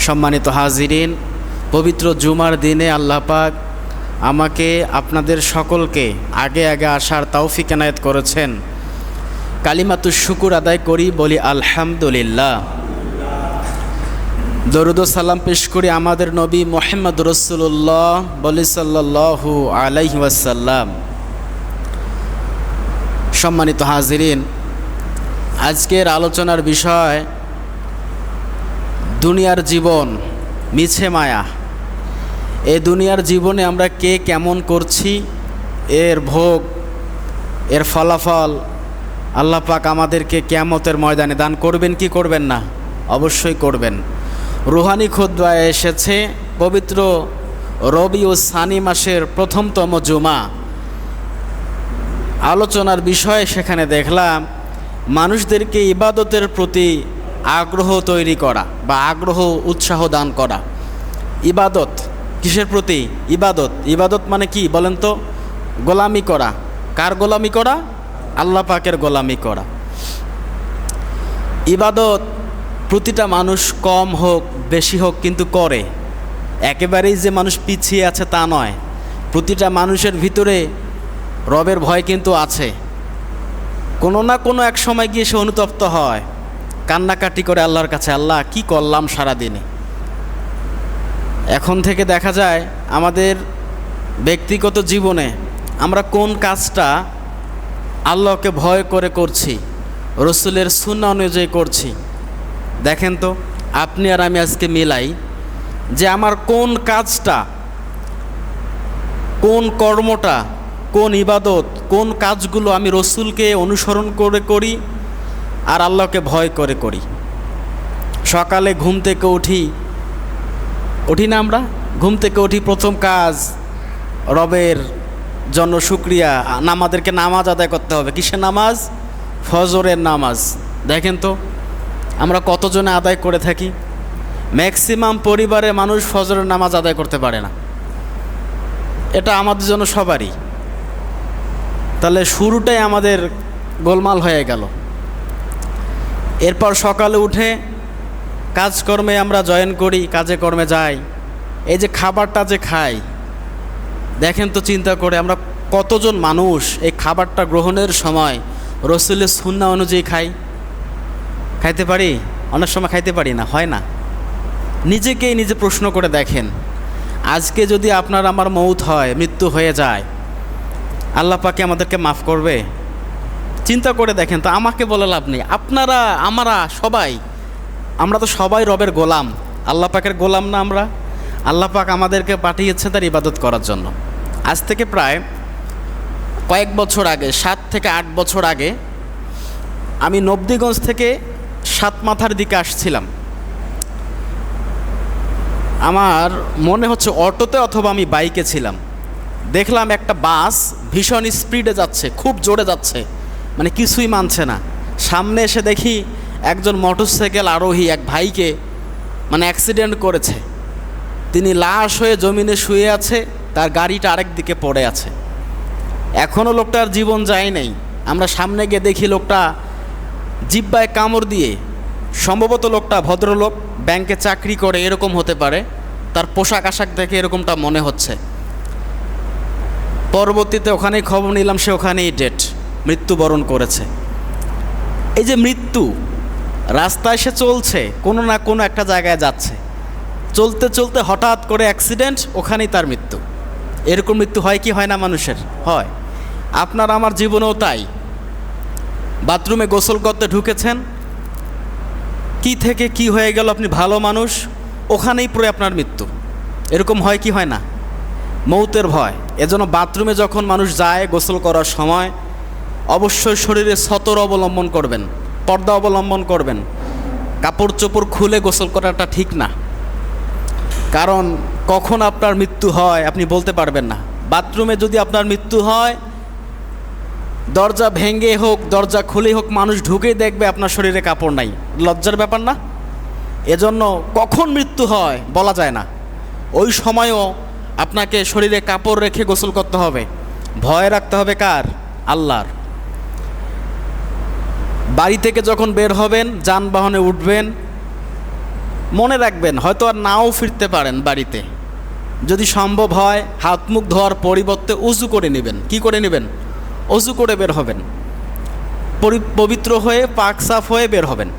সম্মানিত হাজিরিন, পবিত্র জুমার দিনে আল্লাহ পাক আমাকে আপনাদের সকলকে আগে আগে আসার তৌফিক এনায়েত করেছেন। কালিমাতুশ শুকুর আদায় করি, বলি আলহামদুলিল্লাহ। দরুদ ও সালাম পেশ করি আমাদের নবী মুহাম্মদ রাসূলুল্লাহ বলি সাল্লাল্লাহু আলাইহি ওয়াসাল্লাম। সম্মানিত হাজিরিন, আজকের আলোচনার বিষয় দুনিয়ার জীবন মিছে মায়া। এই দুনিয়ার জীবনে আমরা কে কেমন করছি, এর ভোগ, এর ফলাফল আল্লাহ পাক আমাদেরকে কিয়ামতের ময়দানে দান করবেন কি করবেন না? অবশ্যই করবেন। রুহানি খুতবায় এসেছে পবিত্র রবিউল সানি মাসের প্রথমতম জুমা। আলোচনার বিষয়ে সেখানে দেখলাম মানুষদেরকে ইবাদতের প্রতি আগ্রহ তৈরি করা বা আগ্রহ উৎসাহ দান করা। ইবাদত কিসের প্রতি? ইবাদত মানে কি বলেন তো? গোলামি করা। কার গোলামি করা? আল্লাহ পাকের গোলামি করা। ইবাদত প্রতিটা মানুষ কম হোক বেশি হোক কিন্তু করে। একেবারেই যে মানুষ পিছিয়ে আছে তা নয়। প্রতিটা মানুষের ভিতরে রবের ভয় কিন্তু আছে। কোনো না কোনো এক সময় গিয়ে সে অনুতপ্ত হয়, কান্নাকাটি করে আল্লাহর কাছে, আল্লাহ কি করলাম সারাদিনে। এখন থেকে দেখা যায় আমাদের ব্যক্তিগত জীবনে আমরা কোন কাজটা আল্লাহকে ভয় করে করছি, রসুলের সুন্নাহ অনুযায়ী করছি। দেখেন তো, আপনি আর আমি আজকে মিলাই যে আমার কোন কাজটা, কোন কর্মটা, কোন ইবাদত, কোন কাজগুলো আমি রসুলকে অনুসরণ করে করি আর আল্লাহকে ভয় করে করি। সকালে ঘুম থেকে উঠি না আমরা? ঘুম থেকে উঠি, প্রথম কাজ রবের জন্য শুকরিয়া। আমাদেরকে নামাজ আদায় করতে হবে। কিসের নামাজ? ফজরের নামাজ। দেখেন তো আমরা কতজনে আদায় করে থাকি? ম্যাক্সিমাম পরিবারের মানুষ ফজরের নামাজ আদায় করতে পারে না। এটা আমাদের জন্য সবারই। তাহলে শুরুটাই আমাদের গোলমাল হয়ে গেল। এরপর সকালে উঠে কাজকর্মে আমরা জয়েন করি, কাজে কর্মে যাই। এই যে খাবারটা যে খাই, দেখেন তো চিন্তা করে আমরা কতজন মানুষ এই খাবারটা গ্রহণের সময় রসুলের সুন্নাহ অনুযায়ী খাইতে পারি? অনেক সময় খাইতে পারি না, হয় না। নিজেকেই নিজে প্রশ্ন করে দেখেন, আজকে যদি আপনার আমার মৌত হয়, মৃত্যু হয়ে যায়, আল্লাহ পাকে আমাদেরকে মাফ করবে? চিন্তা করে দেখেন তো। আমাকে বলে লাভ নেই, আপনারা আমরা তো সবাই রবের গোলাম, আল্লাহ পাকের গোলাম না আমরা? আল্লাহ পাক আমাদেরকে পাঠিয়েছে তার ইবাদত করার জন্য। আজ থেকে প্রায় কয়েক বছর আগে, 7 থেকে 8 বছর আগে, আমি নবদিগঞ্জ থেকে সাতমাথার দিকে আসছিলাম। আমার মনে হচ্ছে অটোতে অথবা আমি বাইকে ছিলাম। দেখলাম একটা বাস ভীষণ স্পিডে যাচ্ছে, খুব জোরে যাচ্ছে, মানে কিছুই মানছে না। সামনে এসে দেখি একজন মোটরসাইকেল আরোহী এক ভাইকে মানে অ্যাক্সিডেন্ট করেছে। তিনি লাশ হয়ে জমিনে শুয়ে আছে, তার গাড়িটা আরেক দিকে পড়ে আছে। এখনও লোকটার জীবন যায় নাই। আমরা সামনে গিয়ে দেখি লোকটা জিহ্বায় কামড় দিয়ে, সম্ভবত লোকটা ভদ্রলোক, ব্যাংকে চাকরি করে, এরকম হতে পারে, তার পোশাক আশাক দেখে এরকমটা মনে হচ্ছে। পরবর্তীতে ওখানেই খবর নিলাম সে ওখানেই মৃত্যুবরণ করেছে। এই যে মৃত্যু, রাস্তায় সে চলছে, কোনো না কোনো একটা জায়গায় যাচ্ছে, চলতে চলতে হঠাৎ করে অ্যাক্সিডেন্ট, ওখানেই তার মৃত্যু। এরকম মৃত্যু হয় কি হয় না মানুষের? হয়। আপনার আমার জীবনেও তাই। বাথরুমে গোসল করতে ঢুকেছেন, কি থেকে কি হয়ে গেল, আপনি ভালো মানুষ, ওখানেই পড়ে আপনার মৃত্যু। এরকম হয় কি হয় না? মৌতের ভয়। এজন্য বাথরুমে যখন মানুষ যায় গোসল করার সময় অবশ্যই শরীরে সতর অবলম্বন করবেন, পর্দা অবলম্বন করবেন। কাপড় চোপড় খুলে গোসল করাটা ঠিক না, কারণ কখন আপনার মৃত্যু হয় আপনি বলতে পারবেন না। বাথরুমে যদি আপনার মৃত্যু হয়, দরজা ভেঙে হোক দরজা খুলেই হোক, মানুষ ঢুকেই দেখবে আপনার শরীরে কাপড় নাই। লজ্জার ব্যাপার না? এজন্য কখন মৃত্যু হয় বলা যায় না। ওই সময়ও আপনাকে শরীরে কাপড় রেখে গোসল করতে হবে। ভয় রাখতে হবে কার? আল্লাহর। বাড়ি থেকে যখন বের হবেন, যানবাহনে উঠবেন, মনে রাখবেন হয়তো আর নাও ফিরতে পারেন বাড়িতে, যদি সম্ভব হয় হাত মুখ ধোয়ার পরিবর্তে উজু করে নেবেন। কি করে নেবেন? অজু করে বের হবেন, পবিত্র হয়ে পাক সাফ হয়ে বের হবেন।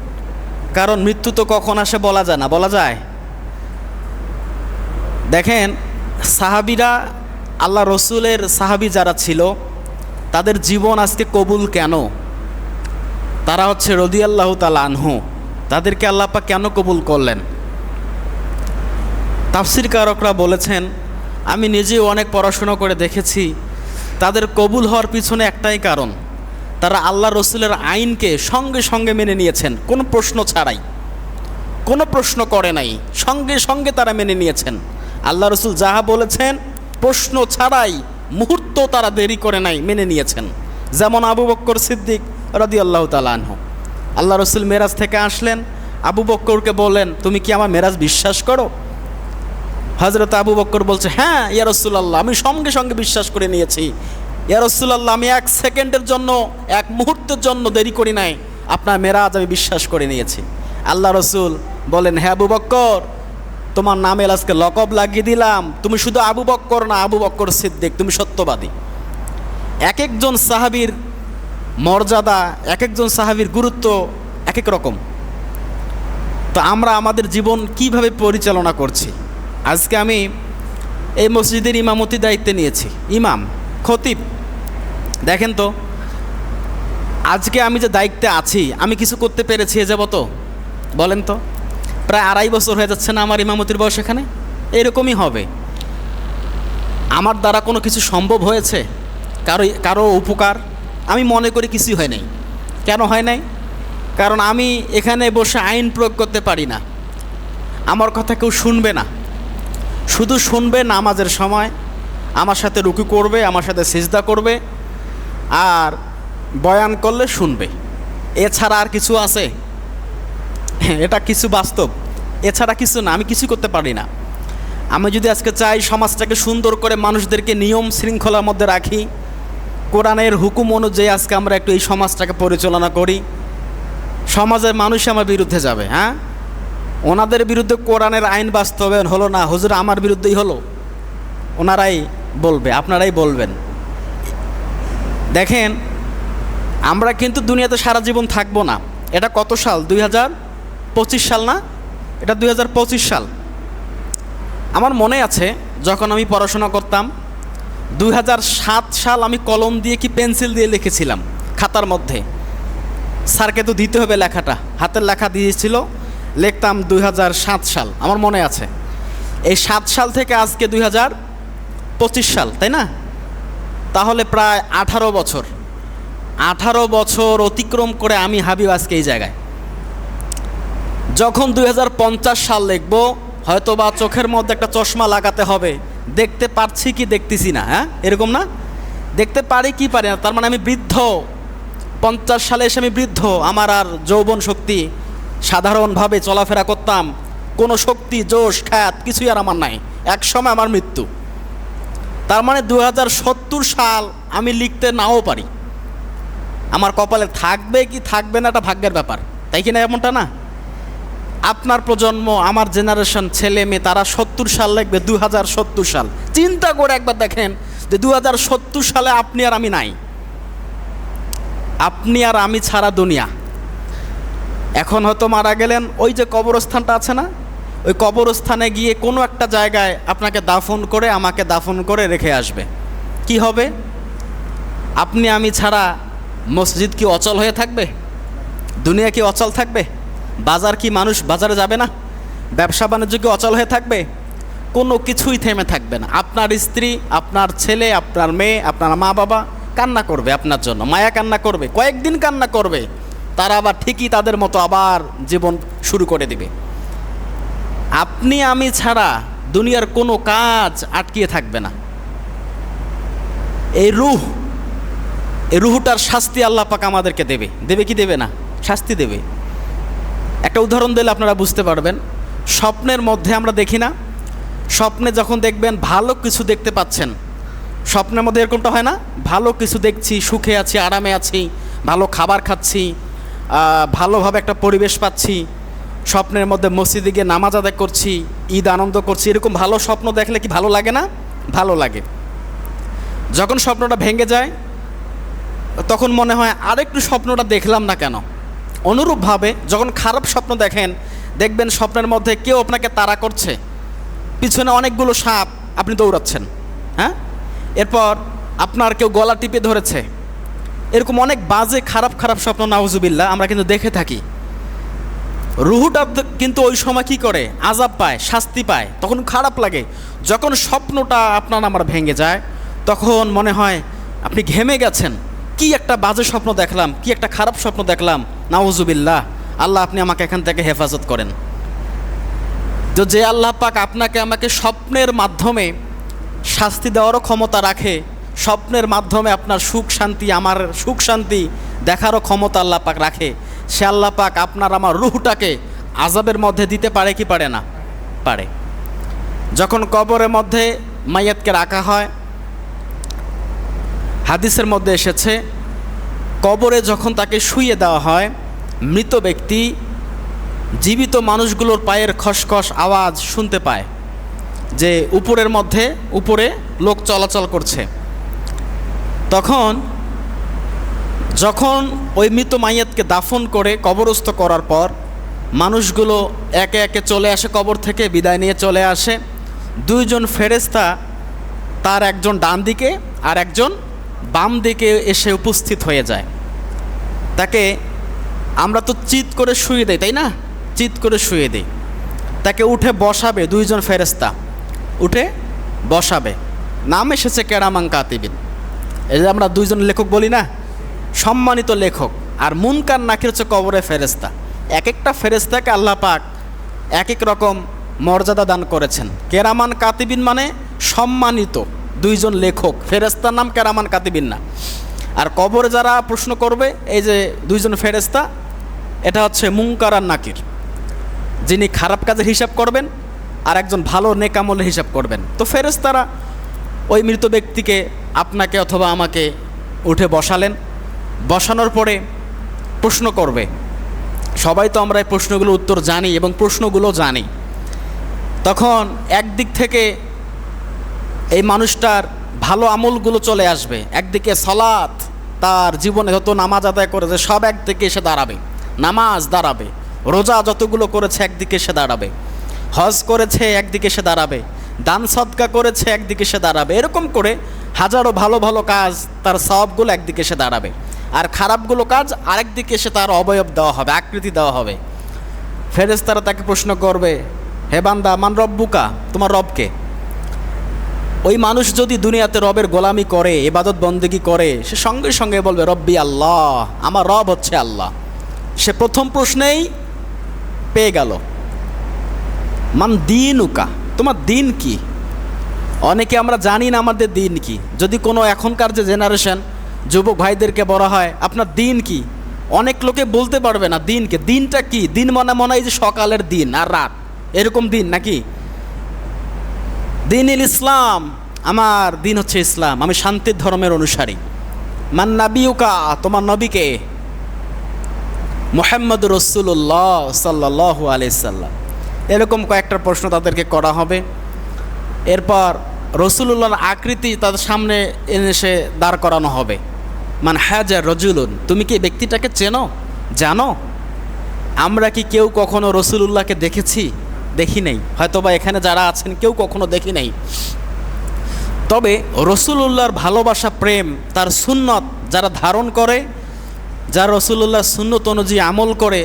কারণ মৃত্যু তো কখন আসে বলা যায় না, বলা যায়? দেখেন সাহাবিরা, আল্লাহ রসুলের সাহাবি যারা ছিল তাদের জীবন আজকে কবুল কেন? তারা হচ্ছে রাদিয়াল্লাহু তাআলা আনহু। তাদেরকে আল্লাহ পাক কেন কবুল করলেন? তাফসীর কারকরা বলেছেন, আমি নিজেও অনেক পড়াশোনা করে দেখেছি, তাদের কবুল হওয়ার পিছনে একটাই কারণ, তারা আল্লাহ রসুলের আইনকে সঙ্গে সঙ্গে মেনে নিয়েছেন, কোনো প্রশ্ন ছাড়াই, কোনো প্রশ্ন করে নাই, সঙ্গে সঙ্গে তারা মেনে নিয়েছেন। আল্লাহ রসুল যাহা বলেছেন প্রশ্ন ছাড়াই, মুহূর্ত তারা দেরি করে নাই, মেনে নিয়েছেন। যেমন আবু বকর সিদ্দিক রাদিয়াল্লাহু তাআলা আনহু, আল্লাহ রসুল মেরাজ থেকে আসলেন, আবু বকরকে বললেন, তুমি কি আমার মেরাজ বিশ্বাস করো? হযরত আবু বকর বলছে, হ্যাঁ ইয়া রাসূলুল্লাহ, আমি সঙ্গে সঙ্গে বিশ্বাস করে নিয়েছি। ইয়া রাসূলুল্লাহ, আমি এক সেকেন্ডের জন্য, এক মুহূর্তের জন্য দেরি করি নাই, আপনার মেরাজ আমি বিশ্বাস করে নিয়েছি। আল্লাহ রসুল বলেন, হ্যাঁ আবু বকর, তোমার নামে আজকে লকব লাগিয়ে দিলাম, তুমি শুধু আবু বকর না, আবু বকর সিদ্দিক, তুমি সত্যবাদী। এক একজন সাহাবীর মর্যাদা, এক একজন সাহাবীর গুরুত্ব এক এক রকম। তো আমরা আমাদের জীবন কিভাবে পরিচালনা করছি? আজকে আমি এই মসজিদের ইমামতি দায়িত্বে নিয়েছি, ইমাম, খতিব। দেখেন তো আজকে আমি যে দায়িত্বে আছি, আমি কিছু করতে পেরেছি এ যাবত? বলেন তো, প্রায় 2.5 বছর হয়ে যাচ্ছে না আমার ইমামতির বয়স এখানে? এরকমই হবে। আমার দ্বারা কোনো কিছু সম্ভব হয়েছে? কারো উপকার? আমি মনে করি কিছুই হয় নাই। কেন হয় নাই? কারণ আমি এখানে বসে আইন প্রয়োগ করতে পারি না, আমার কথা কেউ শুনবে না। শুধু শুনবে নামাজের সময়, আমার সাথে রুকু করবে, আমার সাথে সিজদা করবে, আর বয়ান করলে শুনবে। এছাড়া আর কিছু আছে? এটা কিছু বাস্তব, এছাড়া কিছু না। আমি কিছু করতে পারি না। আমি যদি আজকে চাই সমাজটাকে সুন্দর করে মানুষদেরকে নিয়ম শৃঙ্খলার মধ্যে রাখি, কোরআনের হুকুম অনুযায়ী আজকে আমরা একটু এই সমাজটাকে পরিচালনা করি, সমাজের মানুষ আমার বিরুদ্ধে যাবে। হ্যাঁ, ওনাদের বিরুদ্ধে কোরআনের আইন বাস্তবায়ন হলো না, হুজুর আমার বিরুদ্ধেই হলো, ওনারাই বলবে, আপনারাই বলবেন। দেখেন আমরা কিন্তু দুনিয়াতে সারা জীবন থাকবো না। এটা কত সাল? 2025 সাল না? এটা 2025 সাল। আমার মনে আছে যখন আমি পড়াশোনা করতাম, 2007 সাল আমি কলম দিয়ে কি পেন্সিল দিয়ে লিখেছিলাম খাতার মধ্যে। স্যারকে তো দিতে হবে লেখাটা, হাতের লেখা দিয়েছিল, লিখতাম 2007 সাল, আমার মনে আছে। এই 7 সাল থেকে আজকে 2025 সাল, তাই না? তাহলে প্রায় 18 বছর, 18 বছর অতিক্রম করে আমি হাবিব আজকে এই জায়গায়। যখন 2050 সাল লিখব, হয়তো বা চোখের মধ্যে একটা চশমা লাগাতে হবে, দেখতে পারছি কি দেখতেছি না। হ্যাঁ, এরকম না? দেখতে পারি কি পারি না, তার মানে আমি বৃদ্ধ। 50 সালে এসে আমি বৃদ্ধ, আমার আর যৌবন শক্তি, সাধারণভাবে চলাফেরা করতাম, কোনো শক্তি, জোশ, খ্যাত কিছুই আর আমার নাই। এক সময় আমার মৃত্যু। তার মানে 2070 সাল আমি লিখতে নাও পারি, আমার কপালে থাকবে কি থাকবে না এটা ভাগ্যের ব্যাপার, তাই কি না? এমনটা না? আপনার প্রজন্ম, আমার জেনারেশন, ছেলে মেয়ে, তারা 70 সাল লিখবে, 2070 সাল। চিন্তা করে একবার দেখেন যে 2070 সালে আপনি আর আমি নাই, আপনি আর আমি ছাড়া দুনিয়া। এখন হয়তো মারা গেলেন, ওই যে কবরস্থানটা আছে না, ওই কবরস্থানে গিয়ে কোনো একটা জায়গায় আপনাকে দাফন করে, আমাকে দাফন করে রেখে আসবে। কি হবে? আপনি আমি ছাড়া মসজিদ কি অচল হয়ে থাকবে? দুনিয়া কি অচল থাকবে? বাজার কি মানুষ বাজারে যাবে না? ব্যবসা বাণিজ্য কি অচল হয়ে থাকবে? কোনো কিছুই থেমে থাকবে না। আপনার স্ত্রী, আপনার ছেলে, আপনার মেয়ে, আপনার মা বাবা কান্না করবে আপনার জন্য, মায়া কান্না করবে, কয়েকদিন কান্না করবে, তারা আবার ঠিকই তাদের মতো আবার জীবন শুরু করে দিবে। আপনি আমি ছাড়া দুনিয়ার কোনো কাজ আটকিয়ে থাকবে না। এই রুহটার শাস্তি আল্লাহ পাক আমাদেরকে দেবে। দেবে কি দেবে না? শাস্তি দেবে। একটা উদাহরণ দিলে আপনারা বুঝতে পারবেন। স্বপ্নের মধ্যে আমরা দেখি না, স্বপ্নে যখন দেখবেন ভালো কিছু দেখতে পাচ্ছেন, স্বপ্নের মধ্যে এরকমটা হয় না? ভালো কিছু দেখছি, সুখে আছি, আরামে আছি, ভালো খাবার খাচ্ছি, ভালোভাবে একটা পরিবেশ পাচ্ছি, স্বপ্নের মধ্যে মসজিদে গিয়ে নামাজ আদায় করছি, ঈদ আনন্দ করছি, এরকম ভালো স্বপ্ন দেখলে কি ভালো লাগে না? ভালো লাগে। যখন স্বপ্নটা ভেঙে যায় তখন মনে হয় আরেকটু স্বপ্নটা দেখলাম না কেন। অনুরূপভাবে যখন খারাপ স্বপ্ন দেখেন, দেখবেন স্বপ্নের মধ্যে কেউ আপনাকে তাড়া করছে, পিছনে অনেকগুলো সাপ, আপনি দৌড়াচ্ছেন, হ্যাঁ, এরপর আপনার কেউ গলা টিপে ধরেছে, এরকম অনেক বাজে খারাপ খারাপ স্বপ্ন নাউজুবিল্লাহ আমরা কিন্তু দেখে থাকি। রুহুটা কিন্তু ওই সময় কী করে? আযাব পায়, শাস্তি পায়, তখন খারাপ লাগে। যখন স্বপ্নটা আপনার আমার ভেঙে যায় তখন মনে হয় আপনি ঘেমে গেছেন, কি একটা বাজে স্বপ্ন দেখলাম, কি একটা খারাপ স্বপ্ন দেখলাম, নাউজুবিল্লাহ, আল্লাহ আপনি আমাকে এখান থেকে হেফাজত করেন। তো যে আল্লাহ পাক আপনাকে আমাকে স্বপ্নের মাধ্যমে শাস্তি দেওয়ারও ক্ষমতা রাখে, স্বপ্নের মাধ্যমে আপনার সুখ শান্তি, আমার সুখ শান্তি দেখারও ক্ষমতা আল্লাহ পাক রাখে, সে আল্লাহ পাক আপনার আমার রুহটাকে আযাবের মধ্যে দিতে পারে কি পারে না? পারে। যখন কবরের মধ্যে মাইয়াতকে রাখা হয়, হাদিসের মধ্যে এসেছে কবরে যখন তাকে শুইয়ে দেওয়া হয়, মৃত ব্যক্তি জীবিত মানুষগুলোর পায়ের খসখস আওয়াজ শুনতে পায় যে উপরে লোক চলাচল করছে। তখন যখন ওই মৃত মাইয়াতকে দাফন করে কবরস্থ করার পর মানুষগুলো একে একে চলে আসে, কবর থেকে বিদায় নিয়ে চলে আসে। দুইজন ফেরেশতা, তার একজন ডান দিকে আর একজন বাম দিকে এসে উপস্থিত হয়ে যায়। তাকে আমরা তো চিৎ করে শুয়ে দেই, তাই না? চিৎ করে শুয়ে দেই। তাকে উঠে বসাবে দুইজন ফেরেশতা, উঠে বসাবে। নাম এসেছে কেরামান কাতিবিন। এই যে আমরা দুইজন লেখক বলি না, সম্মানিত লেখক। আর মুনকার নাকির হচ্ছে কবরে ফেরেশতা। এক একটা ফেরেশতাকে আল্লাহ পাক এক এক রকম মর্যাদা দান করেছেন। কেরামান কাতিবিন মানে সম্মানিত দুইজন লেখক, ফেরেশতার নাম কেরামান কাতিবিন না। আর কবরে যারা প্রশ্ন করবে, এই যে দুইজন ফেরেশতা, এটা হচ্ছে মুনকার আর নাকির, যিনি খারাপ কাজের হিসাব করবেন আর একজন ভালো নেক আমলের হিসাব করবেন। তো ফেরেশতারা ওই মৃত ব্যক্তিকে, আপনাকে অথবা আমাকে উঠে বসালেন। বসানোর পরে প্রশ্ন করবে। সবাই তো আমরা এই প্রশ্নগুলোর উত্তর জানি এবং প্রশ্নগুলো জানি। তখন একদিক থেকে এই মানুষটার ভালো আমলগুলো চলে আসবে, একদিকে সালাত, তার জীবনে যত নামাজ আদায় করেছে সব একদিকে এসে দাঁড়াবে, নামাজ দাঁড়াবে, রোজা যতগুলো করেছে একদিকে এসে দাঁড়াবে, হজ করেছে একদিকে এসে দাঁড়াবে, দান সদকা করেছে একদিকে এসে দাঁড়াবে। এরকম করে হাজারো ভালো ভালো কাজ, তার সবগুলো একদিকে এসে দাঁড়াবে, আর খারাপগুলো কাজ আরেক দিকে এসে তার অবয়ব দেওয়া হবে, আকৃতি দেওয়া হবে। ফেরেশতারা তাকে প্রশ্ন করবে, হে বান্দা, মান রব্বুকা, তোমার রবকে? ওই মানুষ যদি দুনিয়াতে রবের গোলামি করে, ইবাদত বন্দেগি করে, সে সঙ্গে সঙ্গে বলবে রব্বি আল্লাহ, আমার রব হচ্ছে আল্লাহ। সে প্রথম প্রশ্নেই পেয়ে গেল। মান দিনুকা, তোমার দিন কি? অনেকে আমরা জানি না আমাদের দিন কি। যদি কোনো এখনকার যে জেনারেশন যুবক ভাইদেরকে বলা হয় আপনার দিন কি, অনেক লোকে বলতে পারবে না দিনকে। দিনটা কি? দিন মনে মনে হয় যে সকালের দিন আর রাত, এরকম দিন নাকি? দিনুল ইসলাম, আমার দিন হচ্ছে ইসলাম, আমি শান্তির ধর্মের অনুসারী। মান নাবিউকা, তোমার নবীকে? মুহাম্মদ রাসূলুল্লাহ সাল্লাল্লাহু আলাইহি সাল্লাম। এরকম কয়েকটা প্রশ্ন তাদেরকে করা হবে। এরপর রসুলুল্লাহর আকৃতি তাদের সামনে এসে দাঁড় করানো হবে। মান হাজা রজুলুন, তুমি কি ব্যক্তিটাকে চেনো, জানো? আমরা কি কেউ কখনো রসুলুল্লাহকে দেখেছি? দেখি নেই, হয়তোবা এখানে যারা আছেন কেউ কখনো দেখি নেই। তবে রসুলুল্লাহর ভালোবাসা, প্রেম, তার সুন্নত যারা ধারণ করে, যারা রসুলুল্লাহর সুন্নত অনুযায়ী আমল করে,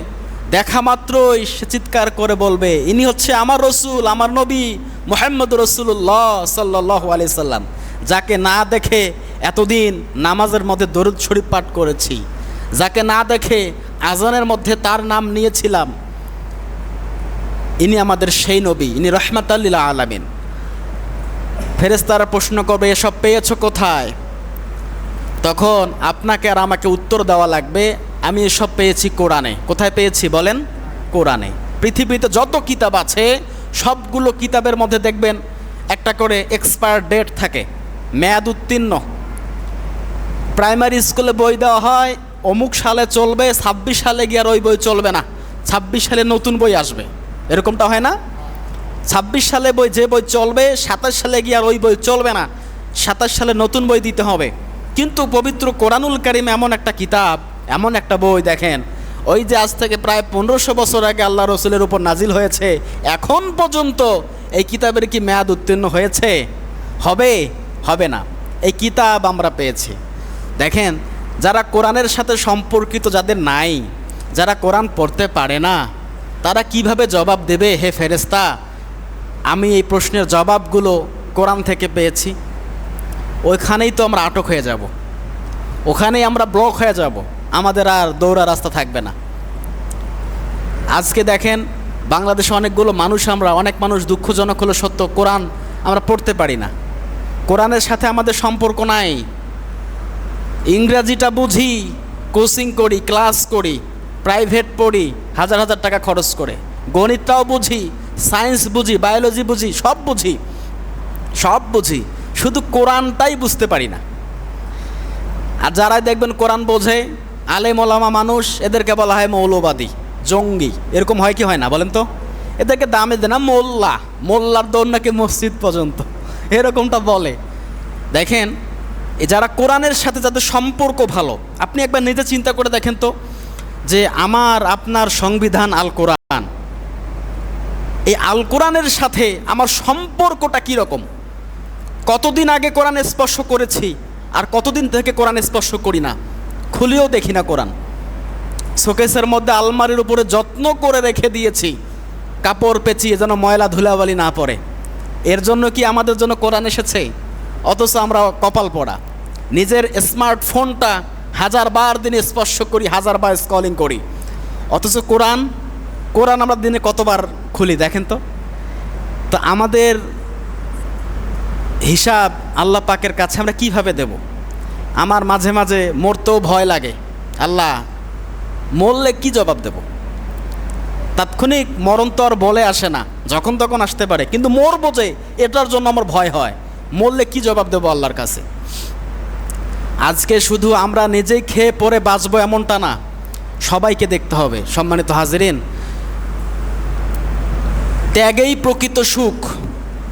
দেখা মাত্রই সে চিৎকার করে বলবে ইনি হচ্ছে আমার রসুল, আমার নবী মুহাম্মদ রাসূলুল্লাহ সাল্লাল্লাহু আলাইহি সাল্লাম, যাকে না দেখে এতদিন নামাজের মধ্যে দরুদ শরীফ পাঠ করেছি, যাকে না দেখে আজানের মধ্যে তার নাম নিয়েছিলাম, ইনি আমাদের সেই নবী, ইনি রাহমাতাল লিল আলামিন। ফেরেশতারা প্রশ্ন করবে এসব পেয়েছো কোথায়? তখন আপনাকে আর আমাকে উত্তর দেওয়া লাগবে আমি এসব পেয়েছি কোরআনে। কোথায় পেয়েছি বলেন? কোরআনে। পৃথিবীতে যত কিতাব আছে সবগুলো কিতাবের মধ্যে দেখবেন একটা করে এক্সপায়ার ডেট থাকে, মেয়াদ উত্তীর্ণ। প্রাইমারি স্কুলে বই দেওয়া হয় অমুক সালে চলবে, 26 সালে গিয়ে আর ওই বই চলবে না, 26 সালে নতুন বই আসবে, এরকমটা হয় না? 26 সালে যে বই চলবে 27 সালে গিয়ে আর ওই বই চলবে না, 27 সালে নতুন বই দিতে হবে। কিন্তু পবিত্র কোরআনুল কারীম এমন একটা কিতাব, এমন একটা বই, দেখেন ওই যে আজ থেকে প্রায় 1500 বছর আগে আল্লাহ রসুলের উপর নাজিল হয়েছে, এখন পর্যন্ত এই কিতাবের কি মেয়াদ উত্তীর্ণ হয়েছে? হবে না। এই কিতাব আমরা পেয়েছি। দেখেন, যারা কোরআনের সাথে সম্পর্কিত যাদের নাই, যারা কোরআন পড়তে পারে না, তারা কিভাবে জবাব দেবে? হে ফেরেশতা, আমি এই প্রশ্নের জবাবগুলো কোরআন থেকে পেয়েছি। ওইখানেই তো আমরা আটক হয়ে যাব, ওখানেই আমরা ব্লক হয়ে যাব, আমাদের আর দৌড়া রাস্তা থাকবে না। আজকে দেখেন বাংলাদেশে অনেকগুলো মানুষ, অনেক মানুষ, দুঃখজনক হলো সত্য, কোরআন আমরা পড়তে পারি না, কোরআনের সাথে আমাদের সম্পর্ক নাই। ইংরাজিটা বুঝি, কোচিং করি, ক্লাস করি, প্রাইভেট পড়ি হাজার হাজার টাকা খরচ করে, গণিতটাও বুঝি, সায়েন্স বুঝি, বায়োলজি বুঝি, সব বুঝি, শুধু কোরআনটাই বুঝতে পারি না। আর যারাই দেখবেন কোরআন বোঝে, আলেম ওলামা মানুষ, এদেরকে বলা হয় মৌলবাদী, জঙ্গি। এরকম হয় কি হয় না বলেন তো? এদেরকে দামে দেয় না, মোল্লার দৌড় নাকি মসজিদ পর্যন্ত, এরকমটা বলে। দেখেন, যারা কোরআনের সাথে যাদের সম্পর্ক ভালো, আপনি একবার নিজে চিন্তা করে দেখেন তো, যে আমার আপনার সংবিধান আল কোরআন, এই আল কোরআনের সাথে আমার সম্পর্কটা কীরকম? কতদিন আগে কোরআন স্পর্শ করেছি আর কতদিন থেকে কোরআন স্পর্শ করি না, খুলেও দেখি না কোরআন। শোকেসের মধ্যে আলমারির উপরে যত্ন করে রেখে দিয়েছি, কাপড় পেঁচিয়ে যেন ময়লা ধুলাবালি না পড়ে। এর জন্য কি আমাদের জন্য কোরআন এসেছে? অথচ আমরা কপাল পড়া, নিজের স্মার্টফোনটা 1000 বার দিনে স্পর্শ করি, 1000 বার স্ক্রলিং করি, অথচ কোরআন আমরা দিনে কতবার খুলি দেখেন তো। তো আমাদের হিসাব আল্লাহ পাকের কাছে আমরা কিভাবে দেব? আমার মাঝে মাঝে মরতেও ভয় লাগে, আল্লাহ মরলে কি জবাব দেব? তাৎক্ষণিক মরণ তো আর বলে আসে না, যখন তখন আসতে পারে, কিন্তু মরবো যে, এটার জন্য আমার ভয় হয়, মরলে কি জবাব দেবো আল্লাহর কাছে। আজকে শুধু আমরা নিজেই খেয়ে পরে বাঁচবো এমনটা না, সবাইকে দেখতে হবে। সম্মানিত হাজিরিন, ত্যাগেই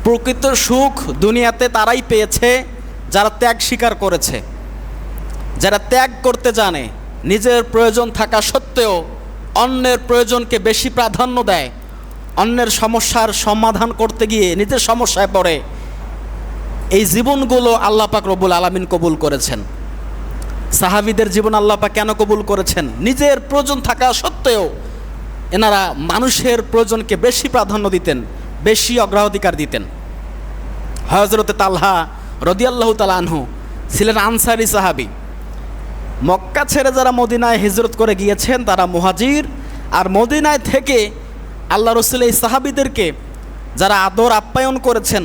প্রকৃত সুখ দুনিয়াতে তারাই পেয়েছে যারা ত্যাগ স্বীকার করেছে, যারা ত্যাগ করতে জানে, নিজের প্রয়োজন থাকা সত্ত্বেও অন্যের প্রয়োজনকে বেশি প্রাধান্য দেয়, অন্যের সমস্যার সমাধান করতে গিয়ে নিজের সমস্যায় পড়ে। এই জীবনগুলো আল্লাহ পাক রব্বুল আলামিন কবুল করেছেন। সাহাবীদের জীবন আল্লাহ পাক কেন কবুল করেছেন? নিজের প্রয়োজন থাকা সত্ত্বেও এনারা মানুষের প্রয়োজনকে বেশি প্রাধান্য দিতেন, বেশি অগ্রাধিকার দিতেন। হযরতে তালহা রাদিয়াল্লাহু তাআলা আনহু ছিলেন আনসারী সাহাবী। মক্কা ছেড়ে যারা মদিনায় হিজরত করে গিয়েছেন তারা মুহাজির, আর মদিনায় থেকে আল্লাহ রাসূল এই সাহাবীদেরকে যারা আদর আপ্যায়ন করেছেন,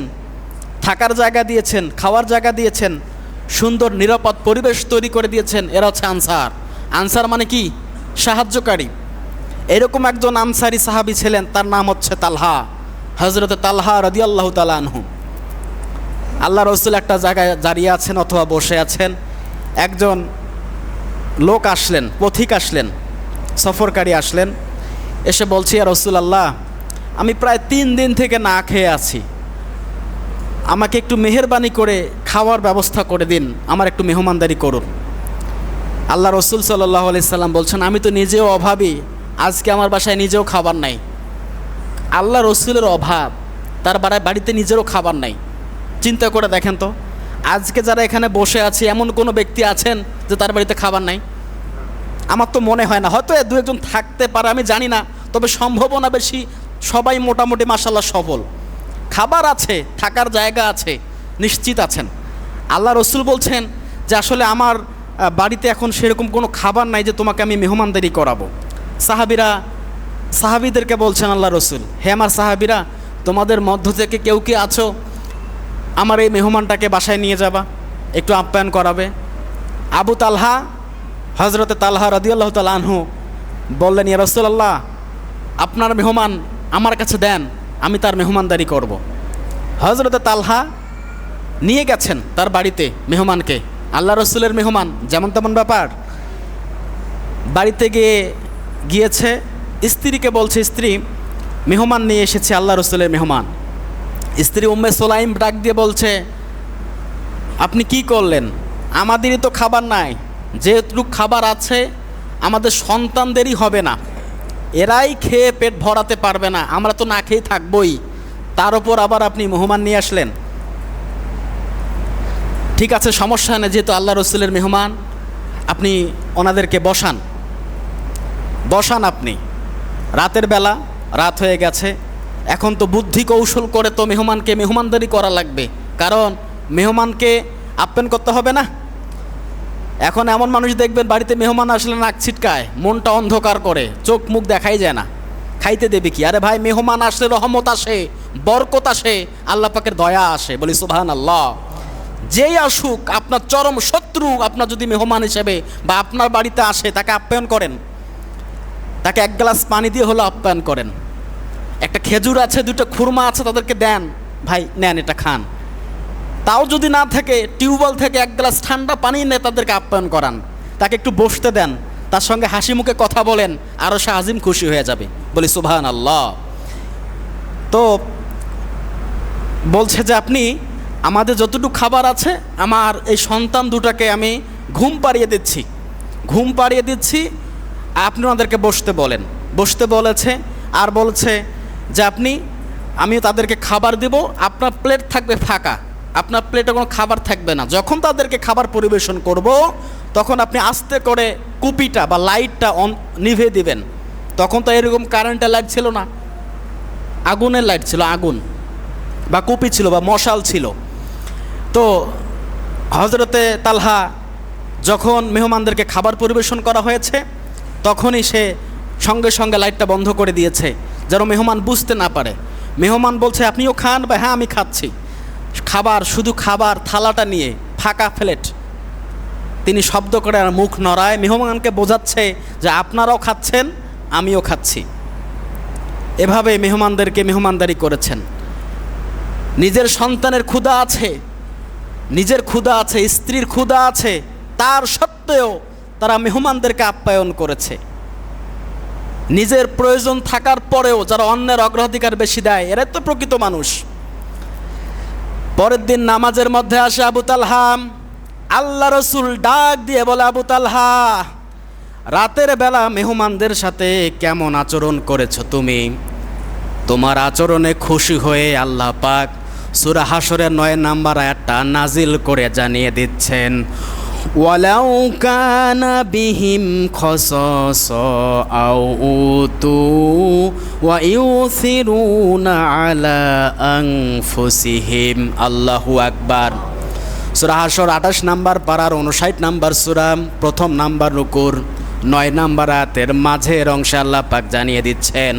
থাকার জায়গা দিয়েছেন, খাওয়ার জায়গা দিয়েছেন, সুন্দর নিরাপদ পরিবেশ তৈরি করে দিয়েছেন, এরা হচ্ছে আনসার। আনসার মানে কি? সাহায্যকারী। এরকম একজন আনসারি সাহাবী ছিলেন, তার নাম হচ্ছে তালহা, হযরতে তালহা রাদিয়াল্লাহু তাআলা আনহু। আল্লাহ রাসূল একটা জায়গায় দাঁড়িয়ে আছেন অথবা বসে আছেন, একজন লোক আসলেন, পথিক আসলেন, সফরকারী আসলেন, এসে বলছি, ইয়া রাসূলুল্লাহ, আমি প্রায় 3 দিন থেকে না খেয়ে আছি, আমাকে একটু মেহেরবানি করে খাওয়ার ব্যবস্থা করে দিন, আমার একটু মেহমানদারি করুন। আল্লাহ রাসূল সাল্লাল্লাহু আলাইহি সাল্লাম বলছেন, আমি তো নিজেও অভাবী, আজকে আমার বাসায় নিজেও খাবার নাই। আল্লাহ রসুলের অভাব, তার বাড়িতে নিজেরও খাবার নাই। চিন্তা করে দেখেন তো, আজকে যারা এখানে বসে আছি এমন কোনো ব্যক্তি আছেন যে তার বাড়িতে খাবার নাই? আমার তো মনে হয় না, হয়তো 2-1জন থাকতে পারে, আমি জানি না, তবে সম্ভাবনা বেশি সবাই মোটামুটি মাশাআল্লাহ সফল, খাবার আছে, থাকার জায়গা আছে, নিশ্চিত আছেন। আল্লাহ রসুল বলছেন যে আসলে আমার বাড়িতে এখন সেরকম কোনো খাবার নাই যে তোমাকে আমি মেহমানদারি করাবো। সাহাবীদেরকে বলছেন আল্লাহ রসুল, হে আমার সাহাবীরা, তোমাদের মধ্য থেকে কেউ কি আছো আমার এই মেহমানটাকে বাসায় নিয়ে যাবা, একটু আপ্যায়ন করাবে? আবু তালহা, হযরতে তালহা রাদিয়াল্লাহু তাআলা আনহু বললেন, ইয়া রাসূলুল্লাহ, আপনার মেহমান আমার কাছে দেন, আমি তার মেহমানদারি করব। হযরতে তালহা নিয়ে গেছেন তার বাড়িতে মেহমানকে, আল্লাহ রসুলের মেহমান, যেমন তেমন ব্যাপার। বাড়িতে গিয়েছে, স্ত্রীকে বলছে, স্ত্রী মেহমান নিয়ে এসেছে, আল্লাহ রসুলের মেহমান। স্ত্রী উম্মে সুলাইম ডাক দিয়ে বলছে, আপনি কি করলেন? আমাদেরই তো খাবার নাই, যেটুকু খাবার আছে আমাদের সন্তানদেরই হবে না, এরাই খেয়ে পেট ভরাতে পারবে না, আমরা তো না খেয়ে থাকবই, তার ওপর আবার আপনি মেহমান নিয়ে আসলেন। ঠিক আছে, সমস্যা নেই, যেহেতু আল্লাহ রসুলের মেহমান, আপনি ওনাদেরকে বসান। আপনি রাতের বেলা, রাত হয়ে গেছে, এখন তো বুদ্ধি কৌশল করে তো মেহমানকে মেহমানদারি করা লাগবে, কারণ মেহমানকে আপ্যায়ন করতে হবে না। এখন এমন মানুষ দেখবেন বাড়িতে মেহমান আসলে নাক ছিটকায়, মনটা অন্ধকার করে, চোখ মুখ দেখাই যায় না, খাইতে দেবে কি? আরে ভাই, মেহমান আসলে রহমত আসে, বরকত আসে, আল্লাহ পাকের দয়া আসে, বলি সুবহানাল্লাহ। যেই আসুক, আপনার চরম শত্রু আপনার যদি মেহমান হিসেবে বা আপনার বাড়িতে আসে, তাকে আপ্যায়ন করেন, তাকে এক গ্লাস পানি দিয়ে হলো আপ্যায়ন করেন। একটা খেজুর আছে, দুটো খুরমা আছে, তাদেরকে দেন, ভাই নেন এটা খান। তাও যদি না থাকে, টিউবওয়েল থেকে এক গ্লাস ঠান্ডা পানি নিয়ে তাদেরকে আপ্যায়ন করান, তাকে একটু বসতে দেন, তার সঙ্গে হাসি মুখে কথা বলেন, আরও সে আজিম খুশি হয়ে যাবে, বলি সুবহানাল্লাহ। তো বলছে যে আপনি আমাদের যতটুকু খাবার আছে, আমার এই সন্তান দুটাকে আমি ঘুম পাড়িয়ে দিচ্ছি, আপনি ওনাদেরকে বসতে বলেছে। আর বলছে যে আমি তাদেরকে খাবার দেব, আপনার প্লেট থাকবে ফাঁকা, আপনার প্লেটে কোনো খাবার থাকবে না। যখন তাদেরকে খাবার পরিবেশন করব, তখন আপনি আস্তে করে কুপিটা বা লাইটটা নিভে দিবেন। তখন তো এরকম কারেন্টের লাইট ছিল না, আগুনের লাইট ছিল, আগুন বা কুপি ছিল বা মশাল ছিল। তো হজরতে তালহা যখন মেহমানদেরকে খাবার পরিবেশন করা হয়েছে, তখনই সে সঙ্গে সঙ্গে লাইটটা বন্ধ করে দিয়েছে, যেন মেহমান বুঝতে না পারে। মেহমান বলছে, আপনিও খান? বা হ্যাঁ, আমি খাচ্ছি। শুধু খাবার থালাটা নিয়ে, ফাঁকা প্লেট, তিনি শব্দ করে আর মুখ নড়ায়, মেহমানকে বোঝাচ্ছে যে আপনারাও খাচ্ছেন, আমিও খাচ্ছি। এভাবে মেহমানদেরকে মেহমানদারি করেছেন। নিজের সন্তানের ক্ষুধা আছে, স্ত্রীর ক্ষুধা আছে, তার সত্ত্বেও তারা মেহমানদেরকে আপ্যায়ন করেছে। নিজের প্রয়োজন থাকার পরেও যারা অন্যের অগ্রাধিকার বেশি দেয়, এরাই তো প্রকৃত মানুষ। পরের দিন নামাজের মধ্যে আসে আবু তালহা, আল্লাহ রসুল ডাক দিয়ে বলে, আবু তালহা, রাতের বেলা মেহমানদের সাথে কেমন আচরণ করেছো তুমি? তোমার আচরণে খুশি হয়ে আল্লাহ পাক সূরা হাশরের 9 নম্বর আয়াতটা নাজিল করে জানিয়ে দিচ্ছেন, ওয়ালাউ কানা বিহিম খাসাসা আও উতু ওয়া ইউসিরুনা আলা আনফুসিহিম। আল্লাহু আকবার। সূরা হাশর 28 নম্বর পারার 59 নম্বর সূরা, প্রথম নাম্বার রুকুর 9 নম্বর আয়াতের মাঝের অংশে আল্লাহ পাক জানিয়ে দিচ্ছেন,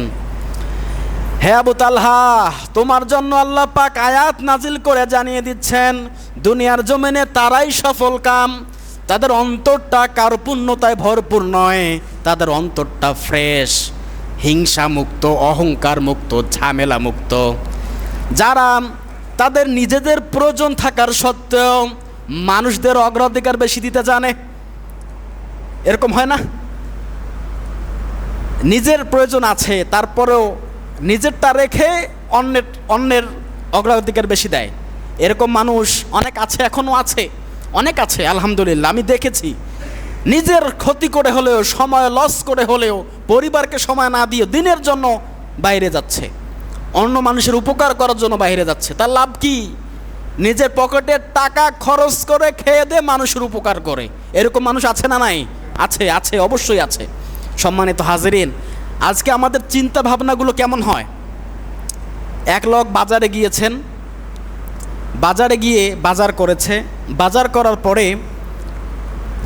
হে আবু তালহা, তোমার জন্য আল্লাহ পাক আয়াত নাজিল করে জানিয়ে দিচ্ছেন, দুনিয়ার জমিনে তারাই সফল কাম, তাদের অন্তরটা কার্পণ্যতায় ভরপুর নয়, তাদের অন্তরটা ফ্রেশ, হিংসা মুক্ত, অহংকার মুক্ত, ঝামেলা মুক্ত, যারা তাদের নিজেদের প্রয়োজন থাকার সত্ত্বেও মানুষদের অগ্রাধিকার বেশি দিতে জানে। এরকম হয় না? নিজের প্রয়োজন আছে, তারপরেও নিজেরটা রেখে অন্যের অগ্রাধিকার বেশি দেয়। এরকম মানুষ অনেক আছে, এখনও আছে, অনেক আছে, আলহামদুলিল্লাহ। আমি দেখেছি, নিজের ক্ষতি করে হলেও, সময় লস করে হলেও, পরিবারকে সময় না দিয়ে দিনের জন্য বাইরে যাচ্ছে, অন্য মানুষের উপকার করার জন্য বাইরে যাচ্ছে। তার লাভ কি? নিজের পকেটের টাকা খরচ করে খেয়ে দিয়ে মানুষের উপকার করে। এরকম মানুষ আছে না নাই? আছে, অবশ্যই আছে। সম্মানিত হাজিরিন, আজকে আমাদের চিন্তা ভাবনাগুলো কেমন হয়? এক লোক বাজারে গিয়েছেন, বাজারে গিয়ে বাজার করেছে, বাজার করার পরে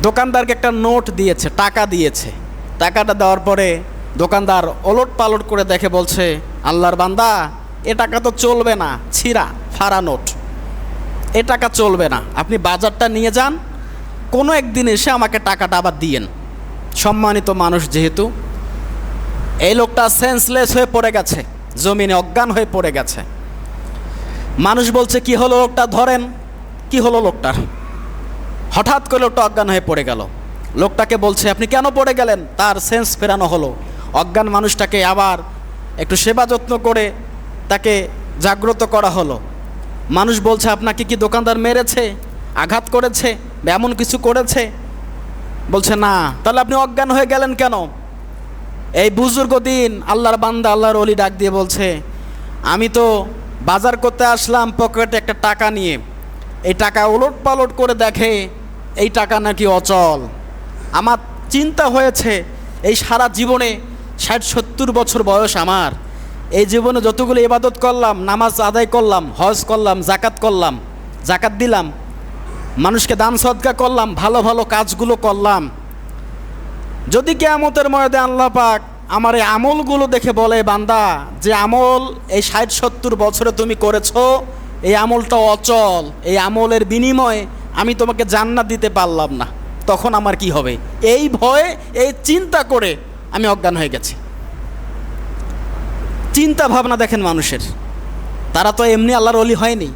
দোকানদারকে একটা নোট দিয়েছে, টাকা দিয়েছে। টাকাটা দেওয়ার পরে দোকানদার ওলট পালট করে দেখে, বলছে, আল্লাহর বান্দা, এ টাকা তো চলবে না, ছিঁড়া ফাড়া নোট, এ টাকা চলবে না, আপনি বাজারটা নিয়ে যান, কোনো একদিন এসে আমাকে টাকাটা আবার দিয়েন। সম্মানিত মানুষ যেহেতু, এই লোকটা সেন্সলেস হয়ে পড়ে গেছে, জমিনে অজ্ঞান হয়ে পড়ে গেছে। মানুষ বলছে, কি হলো লোকটা, ধরেন কি হলো লোকটার? হঠাৎ করে লোকটা অজ্ঞান হয়ে পড়ে গেল। লোকটাকে বলছে, আপনি কেন পড়ে গেলেন? তার সেন্স ফেরানো হলো। অজ্ঞান মানুষটাকে আবার একটু সেবা যত্ন করে তাকে জাগ্রত করা হলো। মানুষ বলছে, আপনাকে কি দোকানদার মেরেছে, আঘাত করেছে বা এমন কিছু করেছে? বলছে না। তাহলে আপনি অজ্ঞান হয়ে গেলেন কেন? এই বুজুর্গ দিন আল্লাহর বান্দা, আল্লাহর ওলি ডাক দিয়ে বলছে, আমি তো বাজার করতে আসলাম পকেটে একটা টাকা নিয়ে, এই টাকা ওলট পালট করে দেখে এই টাকা নাকি অচল। আমার চিন্তা হয়েছে, এই সারা জীবনে 60-70 বছর বয়স আমার, এই জীবনে যতগুলো ইবাদত করলাম, নামাজ আদায় করলাম, হজ করলাম, জাকাত দিলাম, মানুষকে দান সদকা করলাম, ভালো ভালো কাজগুলো করলাম, যদি কিয়ামতের ময়দানে আল্লাহ পাক আমার এই আমলগুলো দেখে বলে, বান্দা যে আমল এই 60-70 বছরে তুমি করেছো, এই আমলটা অচল, এই আমলের বিনিময়ে আমি তোমাকে জান্নাত দিতে পারলাম না, তখন আমার কি হবে? এই ভয়ে, এই চিন্তা করে আমি অজ্ঞান হয়ে গেছি। চিন্তা ভাবনা দেখেন মানুষের, তারা তো এমনি আল্লাহর ওলি হয়নি।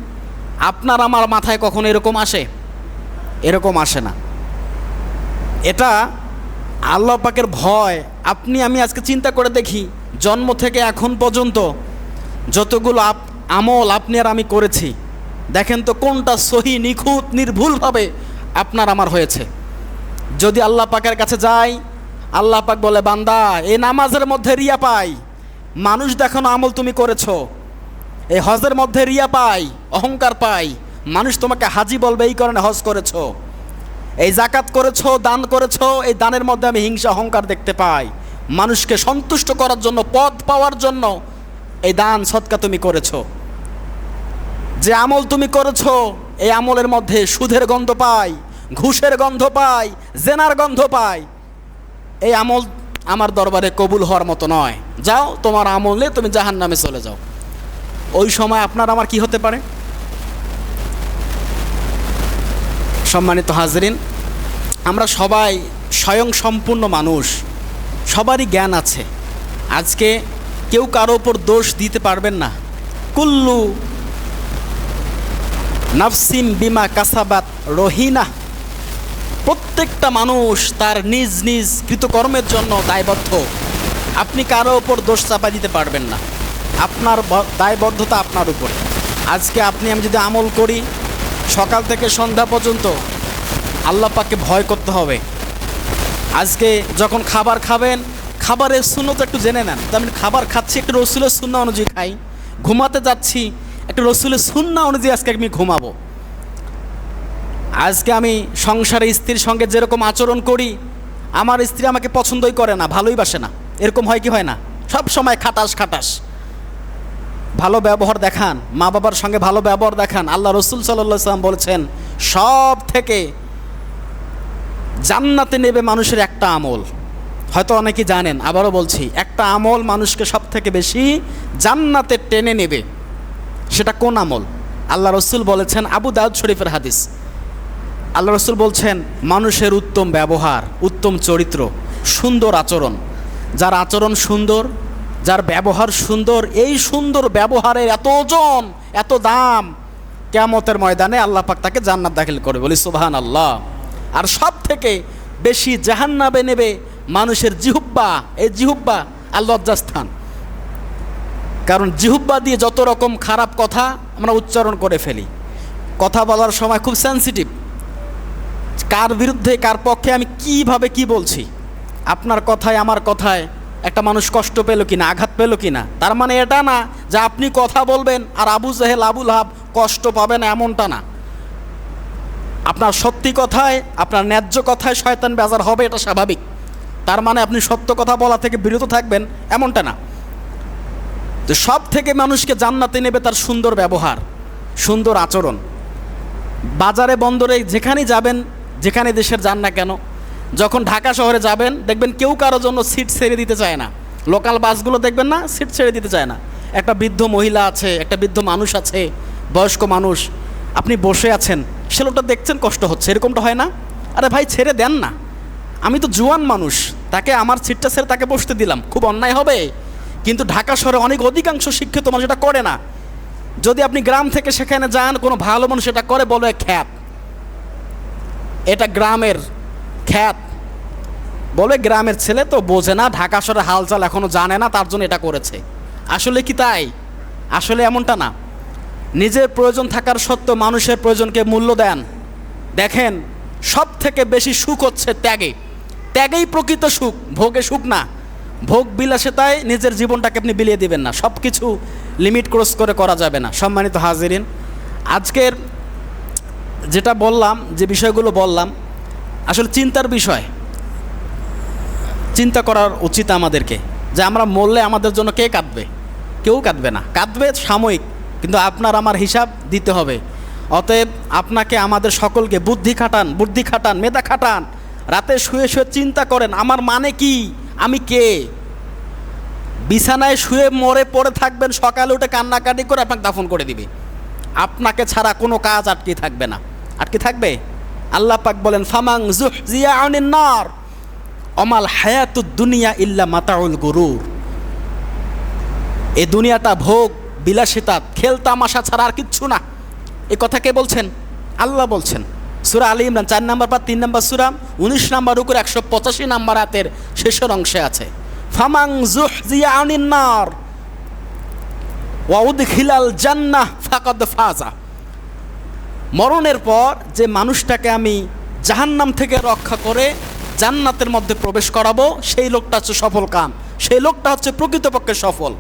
আপনার আমার মাথায় কখনো এরকম আসে? এরকম আসে না। এটা আল্লাহ পাকের ভয়। আপনি আমি আজকে চিন্তা করে দেখি, জন্ম থেকে এখন পর্যন্ত যতগুলো আমল আপনি আর আমি করেছি, দেখেন তো কোনটা সহি, নিখুঁত, নির্ভুলভাবে আপনার আমার হয়েছে। যদি আল্লাহ পাকের কাছে যাই, আল্লাহ পাক বলে, বান্দা এই নামাজের মধ্যে রিয়া পাই, মানুষ দেখানো আমল তুমি করেছো। এই হজের মধ্যে রিয়া পাই, অহংকার পাই, মানুষ তোমাকে হাজি বলবে এই কারণে হজ করেছো। এই জাকাত করেছো, দান করেছো, এই দানের মধ্যে আমি হিংসা অহংকার দেখতে পাই, মানুষকে সন্তুষ্ট করার জন্য, পদ পাওয়ার জন্য এই দান সদকা তুমি করেছো। যে আমল তুমি করেছো, এই আমলের মধ্যে সুদের গন্ধ পাই, ঘুষের গন্ধ পাই, জেনার গন্ধ পাই, এই আমল আমার দরবারে কবুল হওয়ার মতো নয়, যাও তোমার আমলে তুমি জাহান্নামে চলে যাও। ওই সময় আপনার আমার কি হতে পারে? সম্মানিত হাজরিন, আমরা সবাই স্বয়ং সম্পূর্ণ মানুষ, সবারই জ্ঞান আছে। আজকে কেউ কারো ওপর দোষ দিতে পারবেন না। কুল্লু নাফসিম বিমা কাসাবাত রহিনা, প্রত্যেকটা মানুষ তার নিজ নিজ কৃতকর্মের জন্য দায়বদ্ধ। আপনি কারো ওপর দোষ চাপা দিতে পারবেন না, আপনার দায়বদ্ধতা আপনার উপরে। আজকে আপনি আমি যদি আমল করি, সকাল থেকে সন্ধ্যা পর্যন্ত আল্লাহ পাককে ভয় করতে হবে। আজকে যখন খাবার খাবেন, খাবারের সুন্নত একটু জেনে নেন। তো আমি খাবার খাচ্ছি, একটু রসুলের সুন্নাহ অনুযায়ী খাই। ঘুমাতে যাচ্ছি, একটু রসুলের সুন্নাহ অনুযায়ী আজকে আমি ঘুমাবো। আজকে আমি সংসারে স্ত্রীর সঙ্গে যেরকম আচরণ করি, আমার স্ত্রী আমাকে পছন্দই করে না, ভালোই বাসে না, এরকম হয় কি হয় না? সব সময় খাটাস খাটাস। ভালো ব্যবহার দেখান, মা বাবার সঙ্গে ভালো ব্যবহার দেখান। আল্লাহ রসুল সাল্লাল্লাহু আলাইহি ওয়াসাল্লাম বলেছেন, সব থেকে জান্নাতে নেবে মানুষের একটা আমল। হয়তো অনেকেই জানেন, আবারও বলছি, একটা আমল মানুষকে সব থেকে বেশি জান্নাতে টেনে নেবে। সেটা কোন আমল? আল্লাহ রসুল বলেছেন, আবু দাউদ শরীফের হাদিস। আল্লাহ রসুল বলছেন, মানুষের উত্তম ব্যবহার, উত্তম চরিত্র, সুন্দর আচরণ। যার আচরণ সুন্দর, যার ব্যবহার সুন্দর, এই সুন্দর ব্যবহারের এত ওজন, এত দাম, কিয়ামতের ময়দানে আল্লাহ পাক তাকে জান্নাত দাখিল করে, বলি সুবহানাল্লাহ। আর সব থেকে বেশি জাহান্নামে নেবে মানুষের জিহুব্বা। এই জিহুব্বা আর লজ্জাস্থান। কারণ জিহুব্বা দিয়ে যত রকম খারাপ কথা আমরা উচ্চারণ করে ফেলি। কথা বলার সময় খুব সেন্সিটিভ, কার বিরুদ্ধে কার পক্ষে আমি কিভাবে কি বলছি। আপনার কথায় আমার কথায় একটা মানুষ কষ্ট পেল কিনা, আঘাত পেল কিনা, তার মানে এটা না যে আপনি কথা বলবেন আর আবু জাহেল আবুল হাব কষ্ট পাবে না, এমনটা না। আপনার সত্যি কথায়, আপনার ন্যায্য কথায় শয়তান বেজার হবে, এটা স্বাভাবিক। তার মানে আপনি সত্য কথা বলা থেকে বিরত থাকবেন, এমনটা না। তো সব থেকে মানুষকে জান্নাতে নেবে তার সুন্দর ব্যবহার, সুন্দর আচরণ। বাজারে বন্দরে যেখানেই যাবেন, যেখানে দেশের যান না কেন, যখন ঢাকা শহরে যাবেন, দেখবেন কেউ কারো জন্য সিট ছেড়ে দিতে চায় না। লোকাল বাসগুলো দেখবেন না, সিট ছেড়ে দিতে চায় না। একটা বৃদ্ধ মহিলা আছে, একটা বৃদ্ধ মানুষ আছে, বয়স্ক মানুষ, আপনি বসে আছেন, সে লোকটা দেখছেন কষ্ট হচ্ছে, এরকমটা হয় না? আরে ভাই ছেড়ে দেন না, আমি তো জুয়ান মানুষ, তাকে আমার সিটটা ছেড়ে তাকে বসতে দিলাম, খুব অন্যায় হবে? কিন্তু ঢাকা শহরে অনেক অধিকাংশ শিক্ষিত মানুষ এটা করে না। যদি আপনি গ্রাম থেকে সেখানে যান, কোনো ভালো মানুষ এটা করে, বলবে খ্যাত, এটা গ্রামের খ্যাত। বলে গ্রামের ছেলে তো বোঝে না, ঢাকা শহরে হালচাল এখনও জানে না, তার জন্য এটা করেছে। আসলে কি তাই? আসলে এমনটা না। নিজের প্রয়োজন থাকার সত্ত্বেও মানুষের প্রয়োজনকে মূল্য দেন। দেখেন, সব থেকে বেশি সুখ হচ্ছে ত্যাগে। ত্যাগেই প্রকৃত সুখ, ভোগে সুখ না। ভোগ বিলাসিতায় নিজের জীবনটাকে আপনি বিলিয়ে দিবেন না। সব কিছু লিমিট ক্রস করে করা যাবে না। সম্মানিত হাজিরিন, আজকের যেটা বললাম, যে বিষয়গুলো বললাম, আসলে চিন্তার বিষয়। চিন্তা করার উচিত আমাদেরকে যে আমরা মরলে আমাদের জন্য কে কাঁদবে? কেউ কাঁদবে না। কাঁদবে সাময়িক, কিন্তু আপনার আমার হিসাব দিতে হবে। অতএব আপনাকে আমাদের সকলকে বুদ্ধি খাটান, মেধা খাটান। রাতে শুয়ে শুয়ে চিন্তা করেন, আমার মানে কি, আমি কে? বিছানায় শুয়ে মরে পড়ে থাকবেন, সকালে উঠে কান্নাকাটি করে আপনাকে দাফন করে দিবে। আপনাকে ছাড়া কোনো কাজ আটকে থাকবে না। আটকে থাকবে? আল্লাহ পাক বলেন, ফামাং যুহজিয়া আনিন নার অমাল হায়াতুদ দুনিয়া ইল্লা মাতাউল গুরুর। এই দুনিয়াটা ভোগ বিলাসিতা, খেল তামাশা ছাড়া আর কিচ্ছু না। এ কথা কে বলছেন? আল্লাহ বলছেন। সূরা আলী ইমরান 4 নম্বর পারা 3 নম্বর সূরা 19 নম্বর রুকুর 185 নম্বর আয়াতের শেষের অংশে আছে, ফামাং যুহজিয়া আনিন নার ওয়া উদখিলাল জান্নাহ ফাকাদ ফাজা। মরণের পর যে মানুষটাকে আমি জাহান্নাম থেকে রক্ষা করে জান্নাতের মধ্যে প্রবেশ করাবো, সেই লোকটা হচ্ছে সফল কাম, সেই লোকটা হচ্ছে প্রকৃতপক্ষে সফল।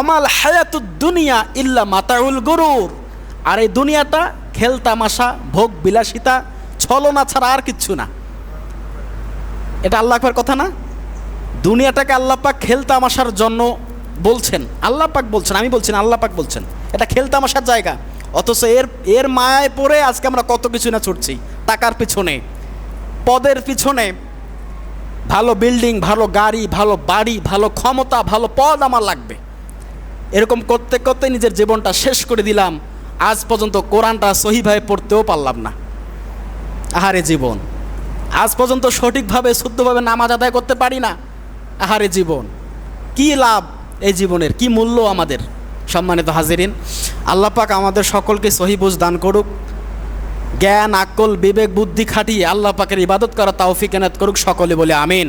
অমাল হায়াতুদ দুনিয়া ইল্লা মাতাউল গুরুর। আর এই দুনিয়াটা খেল তামাশা, ভোগ বিলাসিতা, ছলনা ছাড়া আর কিচ্ছু না। এটা আল্লাহ পাকের কথা না? দুনিয়াটাকে আল্লাহ পাক খেল তামাশার জন্য বলছেন। আল্লাহ পাক বলছেন, আমি বলছি না, আল্লাহ পাক বলছেন এটা খেল তামাশার জায়গা। অথচ এর মায়ায় পড়ে আজকে আমরা কত কিছু না ছুটছি। টাকার পিছনে, পদের পিছনে, ভালো বিল্ডিং, ভালো গাড়ি, ভালো বাড়ি, ভালো ক্ষমতা, ভালো পদ আমার লাগবে, এরকম করতে করতে নিজের জীবনটা শেষ করে দিলাম। আজ পর্যন্ত কোরআনটা সহিভাবে পড়তেও পারলাম না। আহারে জীবন। আজ পর্যন্ত সঠিকভাবে শুদ্ধভাবে নামাজ আদায় করতে পারি না। আহারে জীবন। কি লাভ এই জীবনের? কি মূল্য আমাদের? সম্মানিত হাজিরিন, আল্লাহ পাক আমাদের সকলকে সহি বুঝ দান করুক। জ্ঞান, আকল, বিবেক, বুদ্ধি খাটিয়ে আল্লাহ পাকের ইবাদত করা তৌফিক এনায়েত করুক। সকলে বলে আমিন।